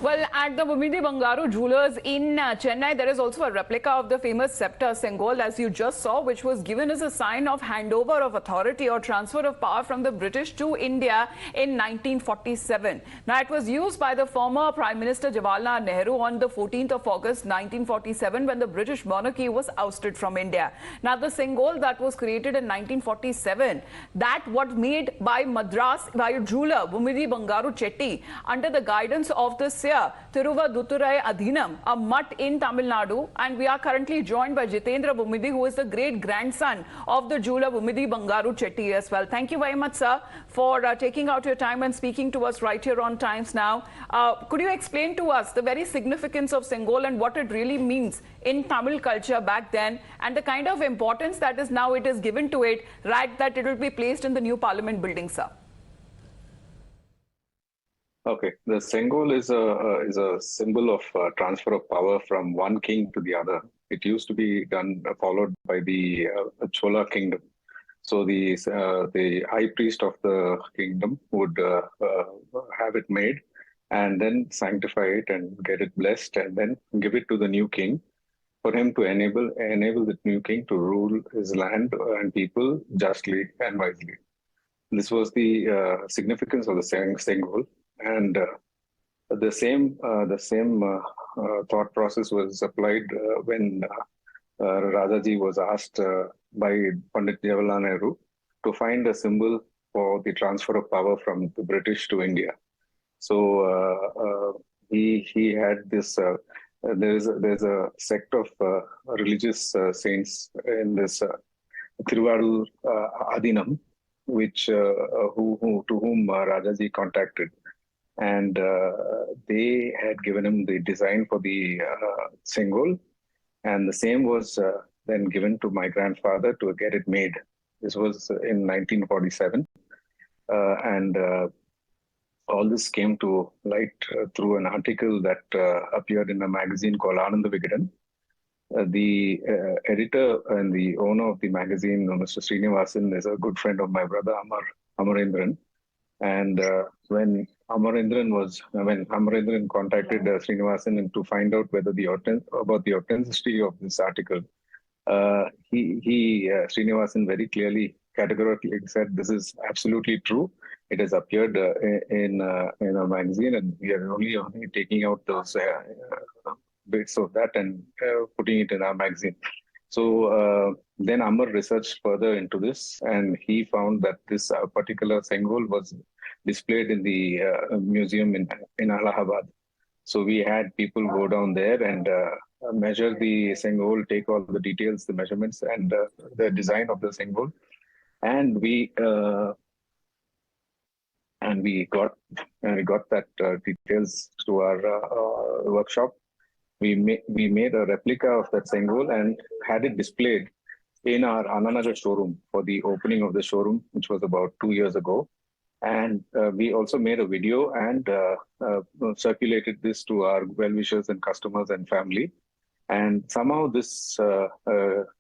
Well, at the Vummidi Bangaru Jewelers in Chennai, there is also a replica of the famous scepter sengol'the, as you just saw, which was given as a sign of handover of authority or transfer of power from the British to India in 1947. Now, it was used by the former Prime Minister Jawaharlal Nehru on the 14th of August 1947 when the British monarchy was ousted from India. Now, the sengol'the that was created in 1947, that was made by a jeweler, Vummidi Bangaru Chetty, under the guidance of the Thiruvaduturai Adhinam, a mutt in Tamil Nadu, and we are currently joined by Jithendra Vummidi, who is the great-grandson of the jeweler Vummidi Bangaru Chetty as well. Thank you very much, sir, for taking out your time and speaking to us right here on Times Now. Could you explain to us the very significance of sengol'the and what it really means in Tamil culture back then, and the kind of importance that is now it is given to it, right, that it will be placed in the new Parliament building, sir? Okay, the sengol'the is a symbol of transfer of power from one king to the other. It used to be done followed by the Chola kingdom. So the high priest of the kingdom would have it made and then sanctify it and get it blessed and then give it to the new king for him to enable the new king to rule his land and people justly and wisely. This was the significance of the sengol'the. And the same thought process was applied when Rajaji was asked by Pandit Jawaharlal Nehru to find a symbol for the transfer of power from the British to India. So he had this. There's a sect of religious saints in this Thiruvaduturai Adhinam, which to whom Rajaji contacted. And they had given him the design for the sengol'the, and the same was then given to my grandfather to get it made. This was in 1947, and all this came to light through an article that appeared in a magazine called Ananda Vigadan. The editor and the owner of the magazine, Mr. Srinivasan, is a good friend of my brother Amarendran. And when Amarendran contacted Srinivasan and to find out whether about the authenticity of this article, Srinivasan very clearly, categorically said, "This is absolutely true. It has appeared in a magazine, and we are only taking out those bits of that and putting it in our magazine." So then Amar researched further into this, and he found that this particular sengol'the was displayed in the museum in Allahabad. So we had people go down there and measure the sengol'the, take all the details, the measurements, and the design of the sengol'the, and we got that details to our workshop. We made a replica of that sengol'the and had it displayed in our Ananagar showroom for the opening of the showroom, which was about 2 years ago. And we also made a video and circulated this to our well-wishers and customers and family. And somehow this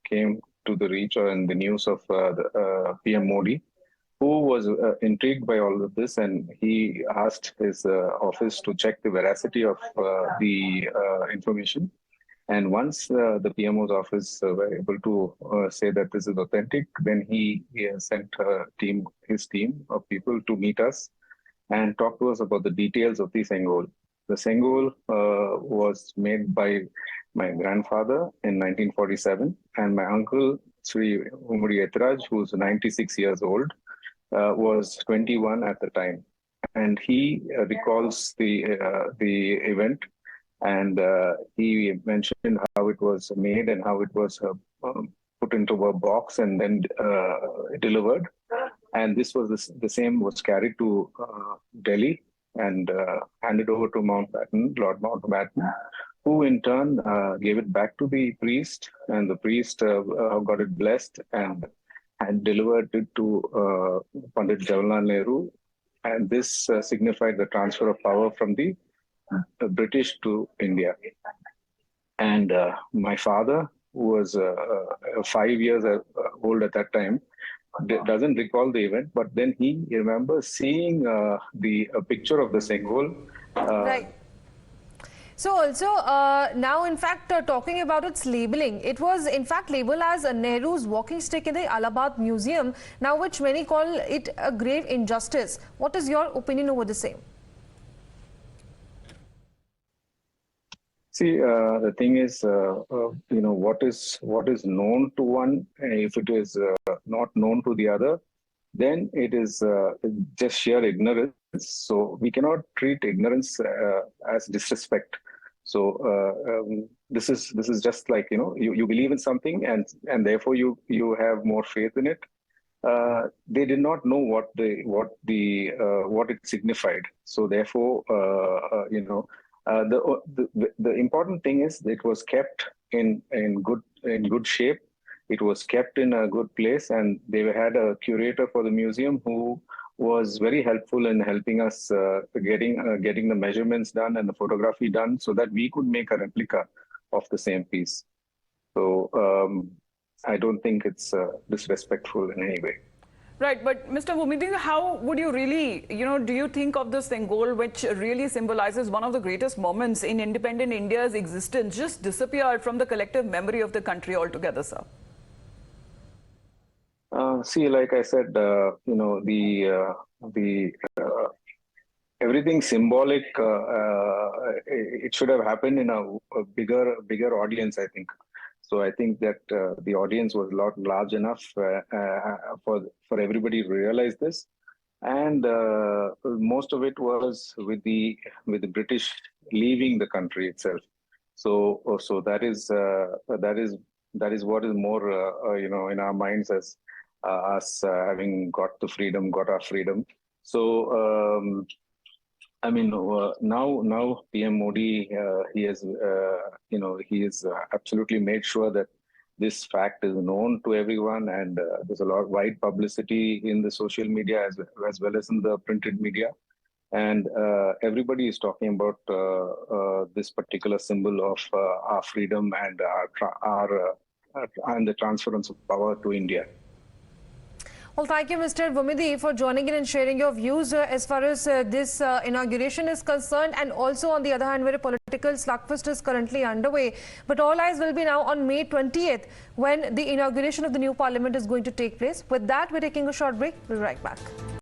came to the reach or in the news of the PM Modi, who was intrigued by all of this, and he asked his office to check the veracity of the information. And once the PMO's office were able to say that this is authentic, then he sent his team of people to meet us and talk to us about the details of the sengol'the. The sengol'the was made by my grandfather in 1947, and my uncle, Sri Vummidi who's 96 years old, was 21 at the time. And he recalls the event. And he mentioned how it was made and how it was put into a box and then delivered. And this was the same was carried to Delhi and handed over to Lord Mountbatten, who in turn gave it back to the priest, and the priest got it blessed and delivered it to Pandit Jawaharlal Nehru. And this signified the transfer of power from the British to India. And my father, who was 5 years old at that time, doesn't recall the event, but then he remembers seeing a picture of the sengol'the right. So also now in fact talking about its labeling, it was in fact labeled as Nehru's walking stick in the Allahabad Museum, now which many call it a grave injustice. What is your opinion over the same? See, the thing is, what is known to one, if it is not known to the other, then it is just sheer ignorance. So we cannot treat ignorance as disrespect. So this is just like, you believe in something and therefore you have more faith in it. They did not know what it signified. So therefore, the important thing is that it was kept in good shape. It was kept in a good place, and they had a curator for the museum who was very helpful in helping us getting the measurements done and the photography done so that we could make a replica of the same piece. So I don't think it's disrespectful in any way. Right, but Mr. Vummidi, how would you really, do you think of the Sengol, which really symbolizes one of the greatest moments in independent India's existence, just disappeared from the collective memory of the country altogether, sir? See, like I said, everything symbolic, it should have happened in a bigger audience, I think. So I think that the audience was large enough for everybody to realize this, and most of it was with the British leaving the country itself. So that is what is more in our minds as us having got our freedom. So I mean, now PM Modi, he has absolutely made sure that this fact is known to everyone, and there's a lot of wide publicity in the social media as well as in the printed media, and everybody is talking about this particular symbol of our freedom and and the transference of power to India. Well, thank you, Mr. Vummidi, for joining in and sharing your views as far as this inauguration is concerned, and also on the other hand, where a political slugfest is currently underway. But all eyes will be now on May 20th, when the inauguration of the new parliament is going to take place. With that, we're taking a short break. We'll be right back.